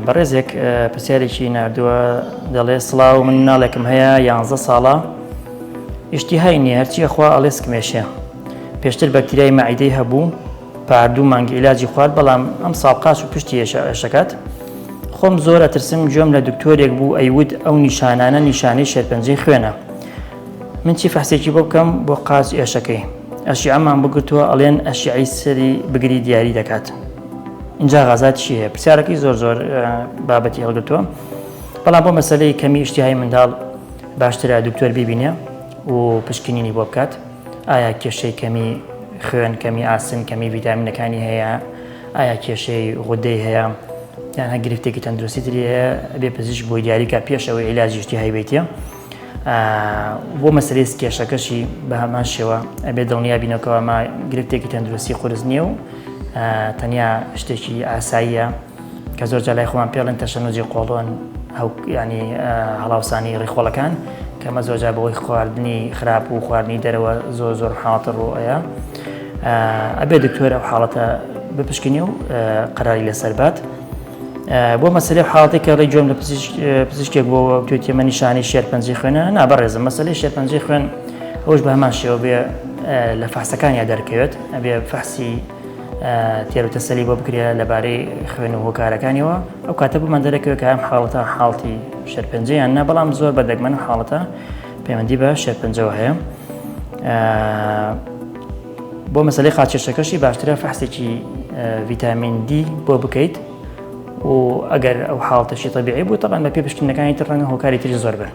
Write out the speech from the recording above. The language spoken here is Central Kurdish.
بەڕێزێک پرسیارێکی نردووە دەڵێ سڵاو من مناڵێکم هەیە 11 ساڵە ئیشتیهای نییە هەرچیە خوا ئەڵێسکمێشێ پێشتر بەکتریای مەعیدەی هەبوو پاردوو مانگی عیلاجی خوارد بەڵام ئەم ساڵ قاچ و پشتی ئێشەکەات خۆم زۆر ئەترسم گوێم لە دکتۆرێک بوو ئەیود ئەو نیشانانە نیشانەی شێرپەنجەی خوێنە من چی فەحسێکی بۆ بکەم بۆ قاچ ئێشەکەی ئەشیعەمان بگرتووە ئەڵێن ئەشیعەی سەری بگری دیاری دەکات اینجا غازات چی هەیە پرسیارەکەی زۆر بابەتی هەڵگرتووە بەڵام بۆ مەسەلەی کەمی ئیشتیهای منداڵ باشترە دکتۆر ببینێ و پشکنینی بۆ بکات ئایا کێشەی کەمی خوێن کەمی ئاسن کەمی ڤیتامینەکانی هەیە ئایا کێشەی غودەی هەیە یان هە گرفتێکی تەندروستیتری هەیە ئەبێ پزیشک بۆی دیاریکە پێشەوەی عیلاجی ئیشتیهای بێتیە بۆ مەسەلەی کێشەکەشی بە هەمان شێوە ئەبێ دڵنیا بینەوە ما گرفتێکی تەندروستی قورس نییە و تەنیا شتێکی ئاساییە کە زۆر جا لای خۆمان پێڵێن تەشەنوجی قۆڵۆن ینی هەڵاوسانی ڕێخۆڵەکان کە ئەمە زۆر جا بەوەی خواردنی خراپ و خواردنی دەرەوە زۆر حاڵەتە ڕۆیە ئەبێ دکتۆر ئەو حاڵەتە بپشکنی و قەراری لەسەر بات بۆ مەسەلەی حاڵەتی کە ڕێی گوێم لە پزیشکێک بۆ توێتی ئەمە نیشانەی شێرپەنجەی خوێنە نابەڕێزم مەسەلەی شێرپەنجەی خوێن ئەوش بە هەمان شێوە بێ لە فەحسەکانیا دەرکەوێت ئەبێ فەحسی تێروتەسەلی بۆ بکرێ لەبارەی خوێن و هۆکارەکانیەوە ئەو کاتە بمان دەرەکەوێت کە ئەم حاڵەتە حاڵتی شێرپەنجەیان نا بەڵام زۆر بەدەگمەن حاڵەتە پەیوەندی بە شێرپەنجەوە هەیە بۆ مەسەلەی قاچێشەکەشی باشترە فەحسێکی ڤیتامین دی بۆ بکەیت و ئەگەر ئەو حاڵەتەشی تەبیعی بوو تەبەن بە پێ پشکنەکانی تر ڕەنگە هۆکاری تری زۆر بن